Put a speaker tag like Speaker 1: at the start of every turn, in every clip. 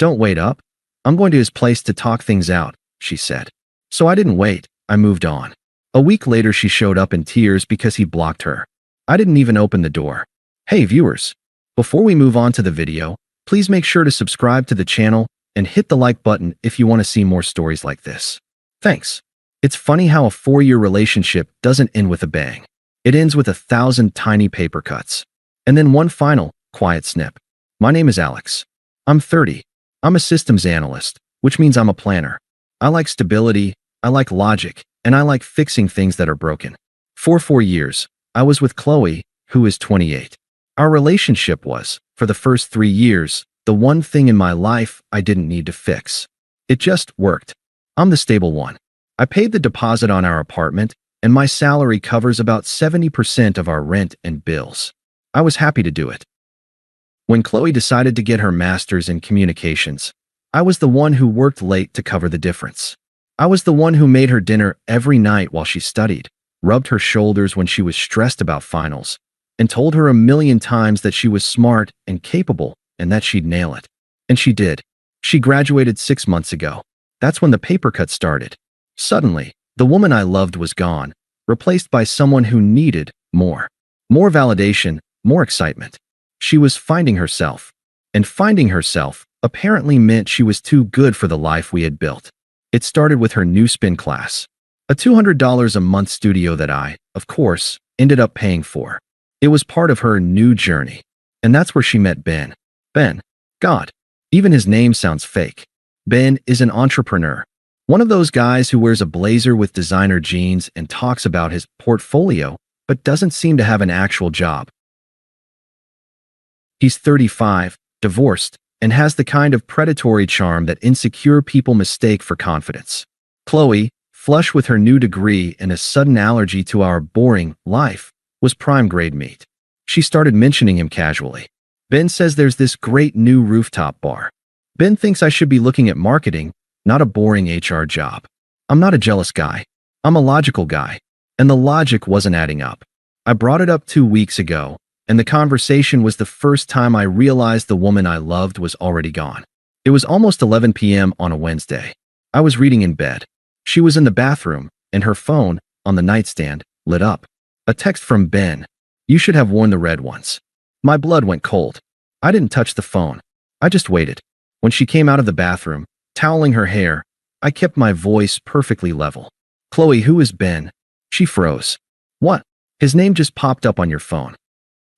Speaker 1: "Don't wait up. I'm going to his place to talk things out," she said. So I didn't wait. I moved on. A week later, she showed up in tears because he blocked her. I didn't even open the door. Hey viewers, before we move on to the video, please make sure to subscribe to the channel and hit the like button if you want to see more stories like this. Thanks. It's funny how a 4-year relationship doesn't end with a bang. It ends with 1,000 tiny paper cuts. And then one final, quiet snip. My name is Alex. I'm 30. I'm a systems analyst, which means I'm a planner. I like stability, I like logic, and I like fixing things that are broken. For 4 years, I was with Qley, who is 28. Our relationship was, for the first 3 years, the one thing in my life I didn't need to fix. It just worked. I'm the stable one. I paid the deposit on our apartment, and my salary covers about 70% of our rent and bills. I was happy to do it. When Qley decided to get her master's in communications, I was the one who worked late to cover the difference. I was the one who made her dinner every night while she studied, rubbed her shoulders when she was stressed about finals, and told her a million times that she was smart and capable and that she'd nail it. And she did. She graduated 6 months ago. That's when the paper cut started. Suddenly, the woman I loved was gone, replaced by someone who needed more. More validation, more excitement. She was finding herself. And finding herself apparently meant she was too good for the life we had built. It started with her new spin class. A $200 a month studio that I, of course, ended up paying for. It was part of her new journey. And that's where she met Ben. Ben. God. Even his name sounds fake. Ben is an entrepreneur. One of those guys who wears a blazer with designer jeans and talks about his portfolio, but doesn't seem to have an actual job. He's 35, divorced, and has the kind of predatory charm that insecure people mistake for confidence. Qley, flush with her new degree and a sudden allergy to our boring life, was prime-grade meat. She started mentioning him casually. Ben says there's this great new rooftop bar. Ben thinks I should be looking at marketing, not a boring HR job. I'm not a jealous guy. I'm a logical guy. And the logic wasn't adding up. I brought it up 2 weeks ago, and the conversation was the first time I realized the woman I loved was already gone. It was almost 11 p.m. on a Wednesday. I was reading in bed. She was in the bathroom, and her phone, on the nightstand, lit up. A text from Ben. "You should have worn the red ones." My blood went cold. I didn't touch the phone. I just waited. When she came out of the bathroom, toweling her hair, I kept my voice perfectly level. "Qley, who is Ben?" She froze. "What? His name just popped up on your phone.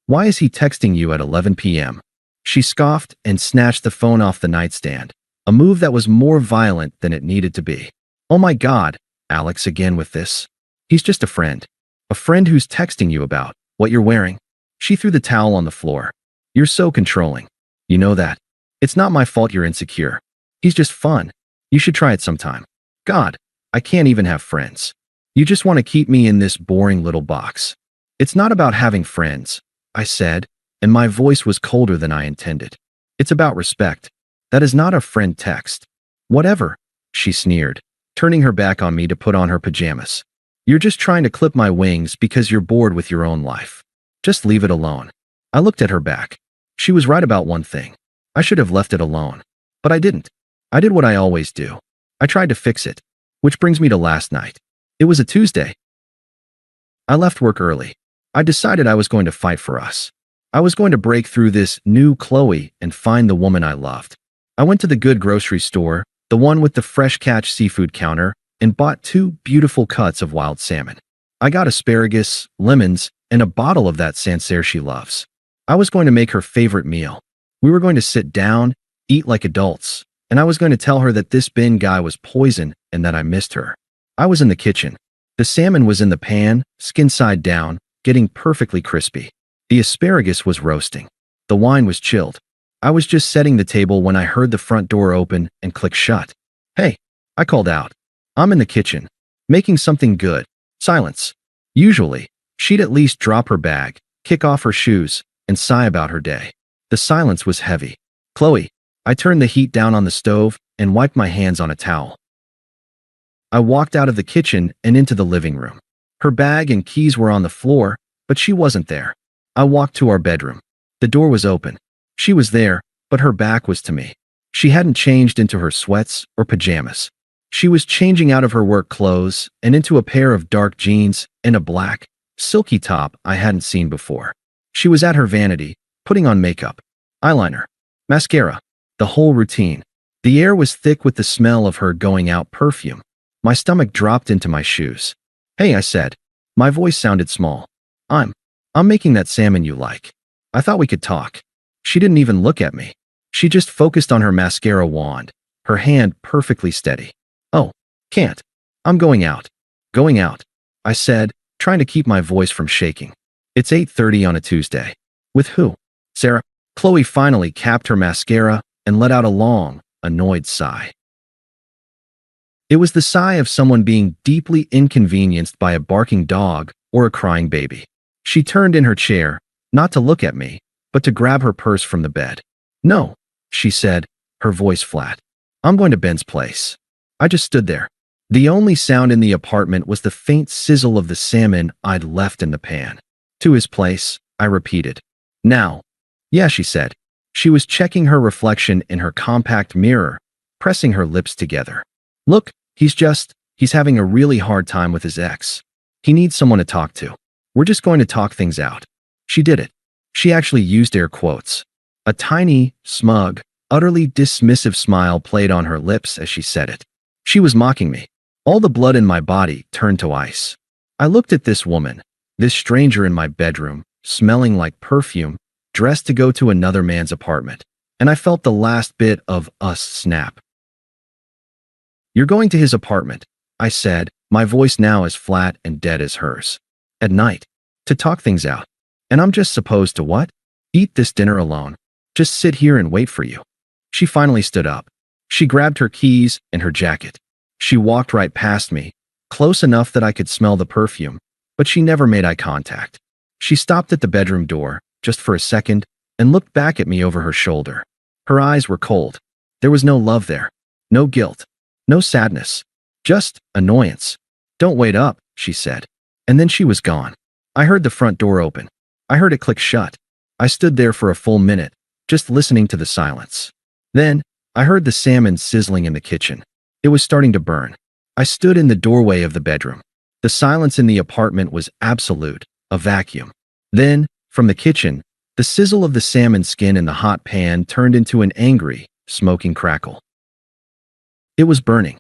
Speaker 1: Why is he texting you at 11 p.m.? She scoffed and snatched the phone off the nightstand, a move that was more violent than it needed to be. "Oh my God, Alex again with this. He's just a friend. A friend who's texting you about what you're wearing." She threw the towel on the floor. "You're so controlling. You know that. It's not my fault you're insecure. He's just fun. You should try it sometime. God, I can't even have friends. You just want to keep me in this boring little box." "It's not about having friends," I said, and my voice was colder than I intended. "It's about respect. That is not a friend text." "Whatever," she sneered, turning her back on me to put on her pajamas. "You're just trying to clip my wings because you're bored with your own life. Just leave it alone." I looked at her back. She was right about one thing. I should have left it alone. But I didn't. I did what I always do. I tried to fix it. Which brings me to last night. It was a Tuesday. I left work early. I decided I was going to fight for us. I was going to break through this new Qley and find the woman I loved. I went to the good grocery store, the one with the fresh catch seafood counter, and bought 2 beautiful cuts of wild salmon. I got asparagus, lemons, and a bottle of that Sancerre she loves. I was going to make her favorite meal. We were going to sit down, eat like adults, and I was going to tell her that this Ben guy was poison and that I missed her. I was in the kitchen. The salmon was in the pan, skin side down, getting perfectly crispy. The asparagus was roasting. The wine was chilled. I was just setting the table when I heard the front door open and click shut. "Hey," I called out. "I'm in the kitchen, making something good." Silence. Usually, she'd at least drop her bag, kick off her shoes, and sigh about her day. The silence was heavy. "Qley." I turned the heat down on the stove and wiped my hands on a towel. I walked out of the kitchen and into the living room. Her bag and keys were on the floor, but she wasn't there. I walked to our bedroom. The door was open. She was there, but her back was to me. She hadn't changed into her sweats or pajamas. She was changing out of her work clothes and into a pair of dark jeans and a black, silky top I hadn't seen before. She was at her vanity, putting on makeup, eyeliner, mascara, the whole routine. The air was thick with the smell of her going out perfume. My stomach dropped into my shoes. "Hey," I said. My voice sounded small. I'm making that salmon you like. I thought we could talk." She didn't even look at me. She just focused on her mascara wand, her hand perfectly steady. "Oh, can't. I'm going out." "Going out," I said, trying to keep my voice from shaking. "It's 8:30 on a Tuesday." "With who?" "Sarah." Qley finally capped her mascara and let out a long, annoyed sigh. It was the sigh of someone being deeply inconvenienced by a barking dog or a crying baby. She turned in her chair, not to look at me, but to grab her purse from the bed. "No," she said, her voice flat. "I'm going to Ben's place." I just stood there. The only sound in the apartment was the faint sizzle of the salmon I'd left in the pan. "To his place," I repeated. "Now." "Yeah," she said. She was checking her reflection in her compact mirror, pressing her lips together. "Look, he's having a really hard time with his ex. He needs someone to talk to. We're just going to talk things out." She did it. She actually used air quotes. A tiny, smug, utterly dismissive smile played on her lips as she said it. She was mocking me. All the blood in my body turned to ice. I looked at this woman, this stranger in my bedroom, smelling like perfume, dressed to go to another man's apartment, and I felt the last bit of us snap. "You're going to his apartment," I said, my voice now as flat and dead as hers. "At night. To talk things out. And I'm just supposed to what? Eat this dinner alone. Just sit here and wait for you." She finally stood up. She grabbed her keys and her jacket. She walked right past me, close enough that I could smell the perfume, but she never made eye contact. She stopped at the bedroom door, just for a second, and looked back at me over her shoulder. Her eyes were cold. There was no love there. No guilt. No sadness. Just annoyance. "Don't wait up," she said. And then she was gone. I heard the front door open. I heard it click shut. I stood there for a full minute, just listening to the silence. Then, I heard the salmon sizzling in the kitchen. It was starting to burn. I stood in the doorway of the bedroom. The silence in the apartment was absolute, a vacuum. Then, from the kitchen, the sizzle of the salmon skin in the hot pan turned into an angry, smoking crackle. It was burning.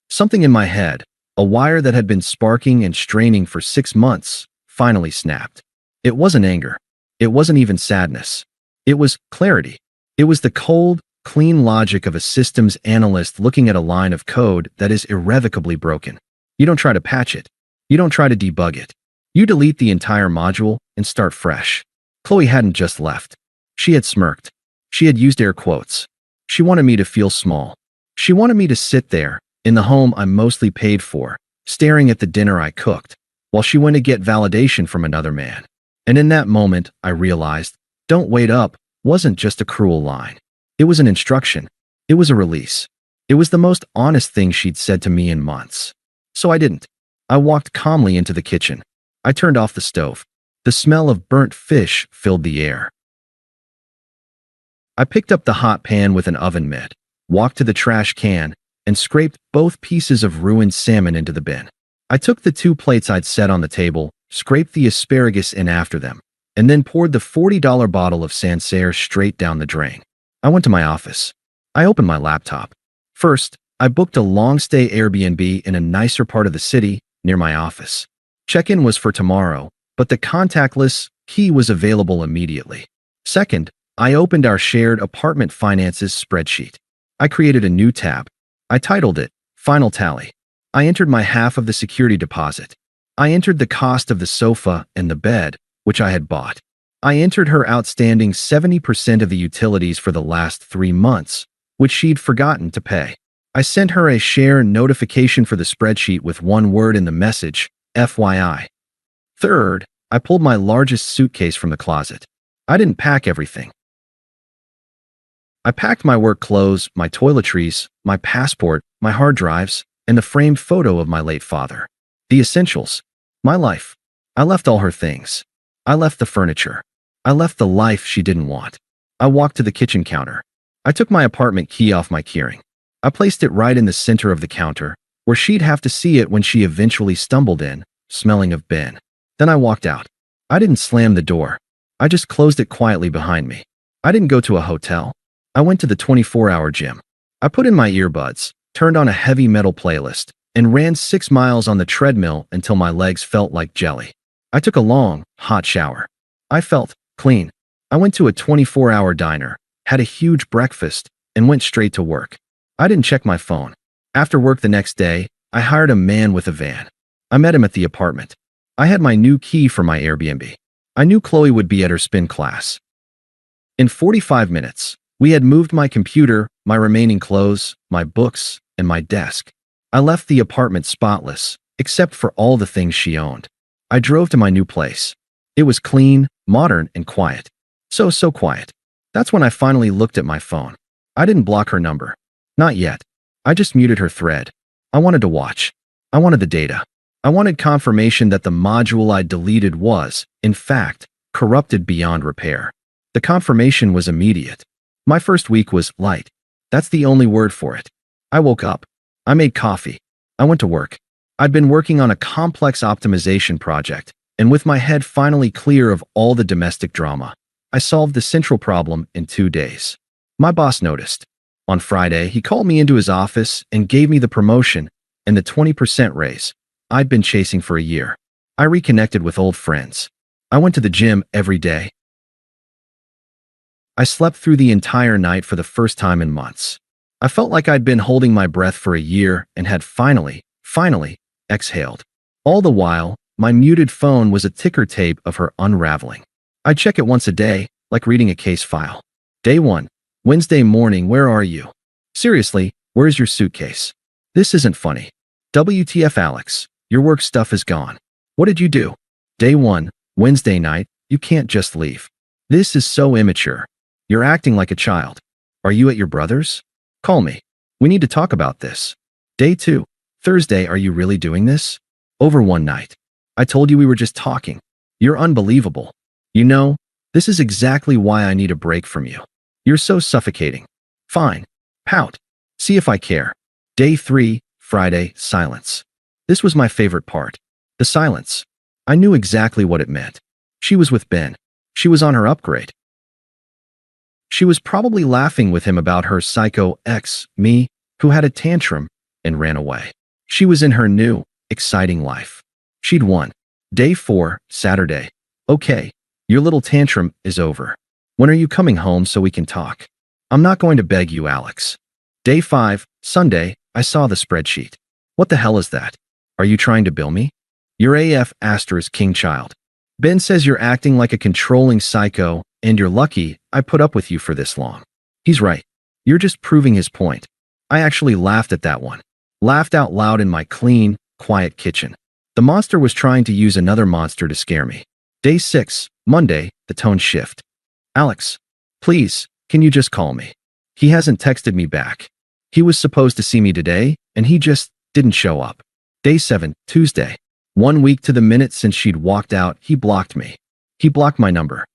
Speaker 1: Something in my head, a wire that had been sparking and straining for 6 months, finally snapped. It wasn't anger. It wasn't even sadness. It was clarity. It was the cold, clean logic of a systems analyst looking at a line of code that is irrevocably broken. You don't try to patch it. You don't try to debug it. You delete the entire module and start fresh. Qley hadn't just left. She had smirked. She had used air quotes. She wanted me to feel small. She wanted me to sit there, in the home I'm mostly paid for, staring at the dinner I cooked, while she went to get validation from another man. And in that moment, I realized, "Don't wait up" wasn't just a cruel line. It was an instruction. It was a release. It was the most honest thing she'd said to me in months. So I didn't. I walked calmly into the kitchen. I turned off the stove. The smell of burnt fish filled the air. I picked up the hot pan with an oven mitt, walked to the trash can, and scraped both pieces of ruined salmon into the bin. I took the 2 plates I'd set on the table, scraped the asparagus in after them, and then poured the $40 bottle of Sancerre straight down the drain. I went to my office. I opened my laptop. First, I booked a long-stay Airbnb in a nicer part of the city, near my office. Check-in was for tomorrow, but the contactless key was available immediately. Second, I opened our shared apartment finances spreadsheet. I created a new tab. I titled it, Final Tally. I entered my half of the security deposit. I entered the cost of the sofa and the bed, which I had bought. I entered her outstanding 70% of the utilities for the last 3 months, which she'd forgotten to pay. I sent her a share notification for the spreadsheet with one word in the message, FYI. Third, I pulled my largest suitcase from the closet. I didn't pack everything. I packed my work clothes, my toiletries, my passport, my hard drives, and the framed photo of my late father. The essentials. My life. I left all her things. I left the furniture. I left the life she didn't want. I walked to the kitchen counter. I took my apartment key off my keyring. I placed it right in the center of the counter, where she'd have to see it when she eventually stumbled in, smelling of Ben. Then I walked out. I didn't slam the door. I just closed it quietly behind me. I didn't go to a hotel. I went to the 24-hour gym. I put in my earbuds, turned on a heavy metal playlist, and ran 6 miles on the treadmill until my legs felt like jelly. I took a long, hot shower. I felt clean. I went to a 24-hour diner, had a huge breakfast, and went straight to work. I didn't check my phone. After work the next day, I hired a man with a van. I met him at the apartment. I had my new key for my Airbnb. I knew Qley would be at her spin class. In 45 minutes, we had moved my computer, my remaining clothes, my books, and my desk. I left the apartment spotless, except for all the things she owned. I drove to my new place. It was clean, modern, and quiet. So quiet. That's when I finally looked at my phone. I didn't block her number. Not yet. I just muted her thread. I wanted to watch. I wanted the data. I wanted confirmation that the module I deleted was, in fact, corrupted beyond repair. The confirmation was immediate. My first week was light. That's the only word for it. I woke up. I made coffee. I went to work. I'd been working on a complex optimization project, and with my head finally clear of all the domestic drama, I solved the central problem in 2 days. My boss noticed. On Friday, he called me into his office and gave me the promotion and the 20% raise I'd been chasing for a year. I reconnected with old friends. I went to the gym every day. I slept through the entire night for the first time in months. I felt like I'd been holding my breath for a year and had finally exhaled. All the while, my muted phone was a ticker tape of her unraveling. I check it once a day, like reading a case file. Day 1. Wednesday morning, where are you? Seriously, where's your suitcase? This isn't funny. WTF, Alex, your work stuff is gone. What did you do? Day 1. Wednesday night, you can't just leave. This is so immature. You're acting like a child. Are you at your brother's? Call me. We need to talk about this. Day 2. Thursday, are you really doing this? Over one night. I told you we were just talking. You're unbelievable. You know, this is exactly why I need a break from you. You're so suffocating. Fine. Pout. See if I care. Day 3. Friday, silence. This was my favorite part. The silence. I knew exactly what it meant. She was with Ben. She was on her upgrade. She was probably laughing with him about her psycho ex, me, who had a tantrum and ran away. She was in her new, exciting life. She'd won. Day 4, Saturday. Okay, your little tantrum is over. When are you coming home so we can talk? I'm not going to beg you, Alex. Day 5, Sunday, I saw the spreadsheet. What the hell is that? Are you trying to bill me? You're AF * king child. Ben says you're acting like a controlling psycho, and you're lucky I put up with you for this long. He's right. You're just proving his point. I actually laughed at that one. Laughed out loud in my clean, quiet kitchen. The monster was trying to use another monster to scare me. Day 6, Monday, the tone shift. Alex, please, can you just call me? He hasn't texted me back. He was supposed to see me today, and he just didn't show up. Day 7, Tuesday. 1 week to the minute since she'd walked out, he blocked me. He blocked my number.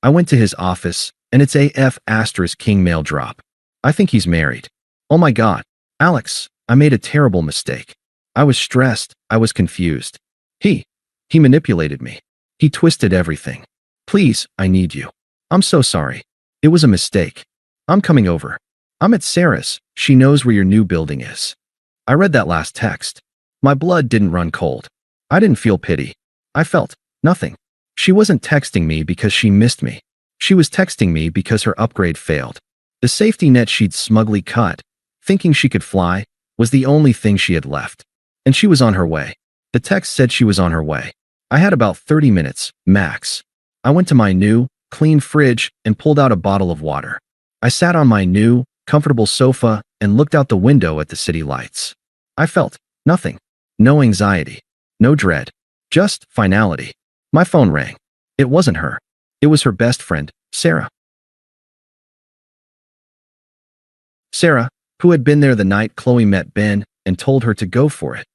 Speaker 1: I went to his office, and it's AF * king mail drop. I think he's married. Oh my God. Alex, I made a terrible mistake. I was stressed. I was confused. He manipulated me. He twisted everything. Please, I need you. I'm so sorry. It was a mistake. I'm coming over. I'm at Sarah's. She knows where your new building is. I read that last text. My blood didn't run cold. I didn't feel pity. I felt nothing. She wasn't texting me because she missed me. She was texting me because her upgrade failed. The safety net she'd smugly cut, thinking she could fly, was the only thing she had left. And she was on her way. The text said she was on her way. I had about 30 minutes, max. I went to my new, clean fridge and pulled out a bottle of water. I sat on my new, comfortable sofa and looked out the window at the city lights. I felt nothing. No anxiety. No dread. Just finality. My phone rang. It wasn't her. It was her best friend, Sarah. Sarah, who had been there the night Qley met Ben and told her to go for it.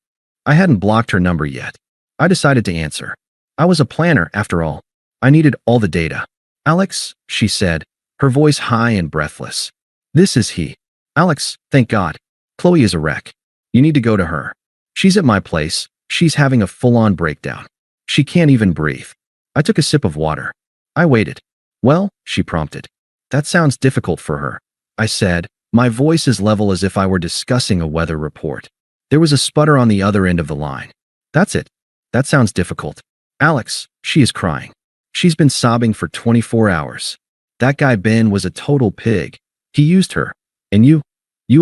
Speaker 1: I hadn't blocked her number yet. I decided to answer. I was a planner, after all. I needed all the data. Alex, she said, her voice high and breathless. This is he. Alex, thank God. Qley is a wreck. You need to go to her. She's at my place. She's having a full-on breakdown. She can't even breathe. I took a sip of water. I waited. Well, she prompted. That sounds difficult for her, I said, my voice as level as if I were discussing a weather report. There was a sputter on the other end of the line. That's it. That sounds difficult. Alex, she is crying. She's been sobbing for 24 hours. That guy Ben was a total pig. He used her. And you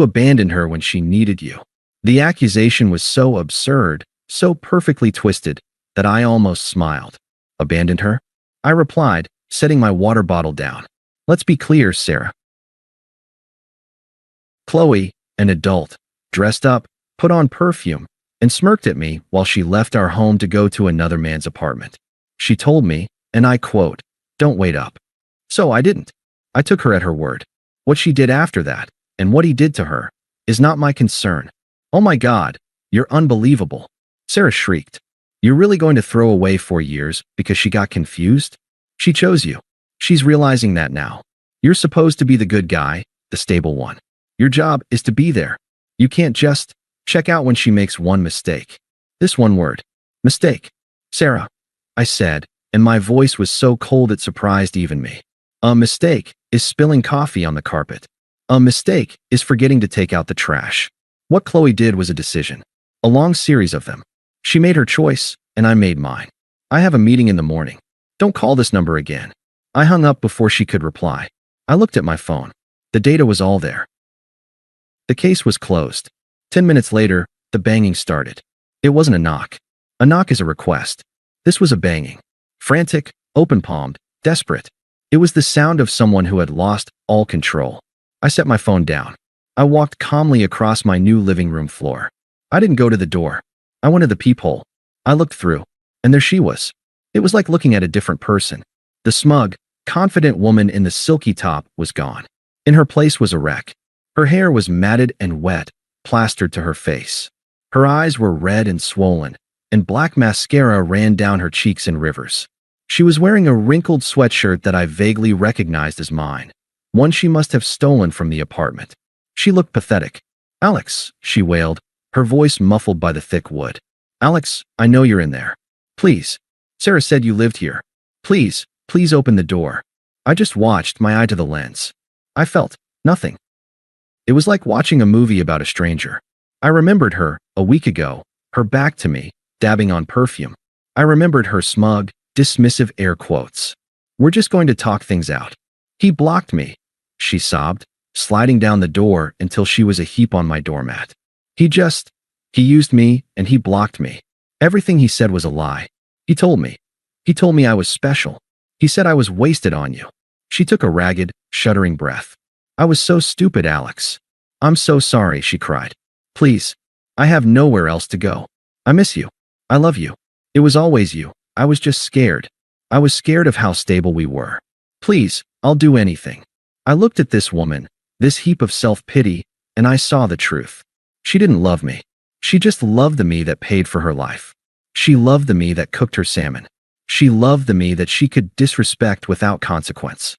Speaker 1: abandoned her when she needed you. The accusation was so absurd, so perfectly twisted, that I almost smiled. Abandoned her? I replied, setting my water bottle down. Let's be clear, Sarah. Qley, an adult, dressed up, put on perfume, and smirked at me while she left our home to go to another man's apartment. She told me, and I quote, "Don't wait up." So I didn't. I took her at her word. What she did after that, and what he did to her, is not my concern. Oh my God, you're unbelievable. Sarah shrieked. You're really going to throw away 4 years because she got confused? She chose you. She's realizing that now. You're supposed to be the good guy, the stable one. Your job is to be there. You can't just check out when she makes one mistake. This one word. Mistake. Sarah, I said, and my voice was so cold it surprised even me. A mistake is spilling coffee on the carpet. A mistake is forgetting to take out the trash. What Qley did was a decision. A long series of them. She made her choice, and I made mine. I have a meeting in the morning. Don't call this number again. I hung up before she could reply. I looked at my phone. The data was all there. The case was closed. 10 minutes later, the banging started. It wasn't a knock. A knock is a request. This was a banging. Frantic, open-palmed, desperate. It was the sound of someone who had lost all control. I set my phone down. I walked calmly across my new living room floor. I didn't go to the door. I went to the peephole. I looked through, and there she was. It was like looking at a different person. The smug, confident woman in the silky top was gone. In her place was a wreck. Her hair was matted and wet, plastered to her face. Her eyes were red and swollen, and black mascara ran down her cheeks in rivers. She was wearing a wrinkled sweatshirt that I vaguely recognized as mine, one she must have stolen from the apartment. She looked pathetic. Alex, she wailed, her voice muffled by the thick wood. Alex, I know you're in there. Please. Sarah said you lived here. Please, please open the door. I just watched, my eye to the lens. I felt nothing. It was like watching a movie about a stranger. I remembered her, a week ago, her back to me, dabbing on perfume. I remembered her smug, dismissive air quotes. We're just going to talk things out. He blocked me, she sobbed, sliding down the door until she was a heap on my doormat. He used me and he blocked me. Everything he said was a lie. He told me I was special. He said I was wasted on you. She took a ragged, shuddering breath. I was so stupid, Alex. I'm so sorry, she cried. Please, I have nowhere else to go. I miss you. I love you. It was always you. I was just scared. I was scared of how stable we were. Please, I'll do anything. I looked at this woman, this heap of self-pity, and I saw the truth. She didn't love me. She just loved the me that paid for her life. She loved the me that cooked her salmon. She loved the me that she could disrespect without consequence.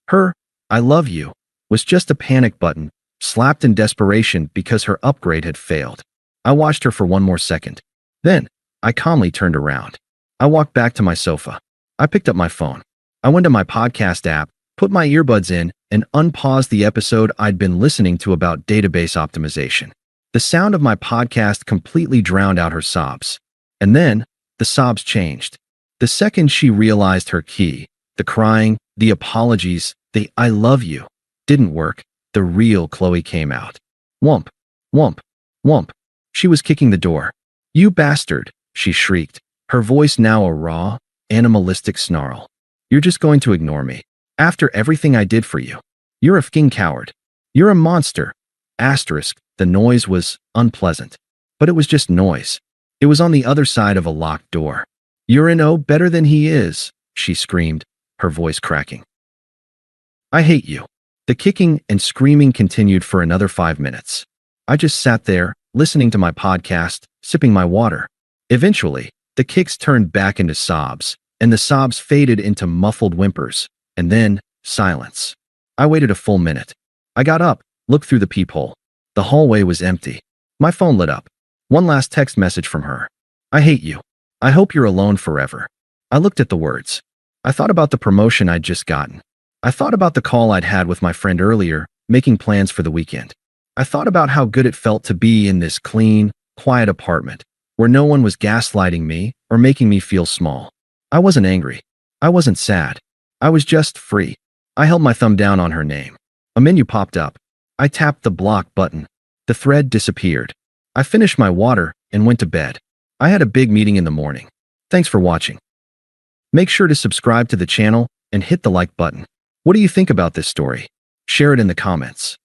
Speaker 1: Her, I love you, was just a panic button, slapped in desperation because her upgrade had failed. I watched her for one more second. Then, I calmly turned around. I walked back to my sofa. I picked up my phone. I went to my podcast app, put my earbuds in, and unpaused the episode I'd been listening to about database optimization. The sound of my podcast completely drowned out her sobs. And then, the sobs changed. The second she realized her key, the crying, the apologies, the "I love you" didn't work, the real Qley came out. Whomp, whomp, whomp. She was kicking the door. You bastard, she shrieked, her voice now a raw, animalistic snarl. You're just going to ignore me. After everything I did for you. You're a f***ing coward. You're a monster. Asterisk, the noise was unpleasant. But it was just noise. It was on the other side of a locked door. You're no better than he is, she screamed, her voice cracking. I hate you. The kicking and screaming continued for another 5 minutes. I just sat there, listening to my podcast, sipping my water. Eventually, the kicks turned back into sobs, and the sobs faded into muffled whimpers, And then, silence. I waited a full minute. I got up, looked through the peephole. The hallway was empty. My phone lit up. One last text message from her. I hate you. I hope you're alone forever. I looked at the words. I thought about the promotion I'd just gotten. I thought about the call I'd had with my friend earlier, making plans for the weekend. I thought about how good it felt to be in this clean, quiet apartment, where no one was gaslighting me or making me feel small. I wasn't angry. I wasn't sad. I was just free. I held my thumb down on her name. A menu popped up. I tapped the block button. The thread disappeared. I finished my water and went to bed. I had a big meeting in the morning. Thanks for watching. Make sure to subscribe to the channel and hit the like button. What do you think about this story? Share it in the comments.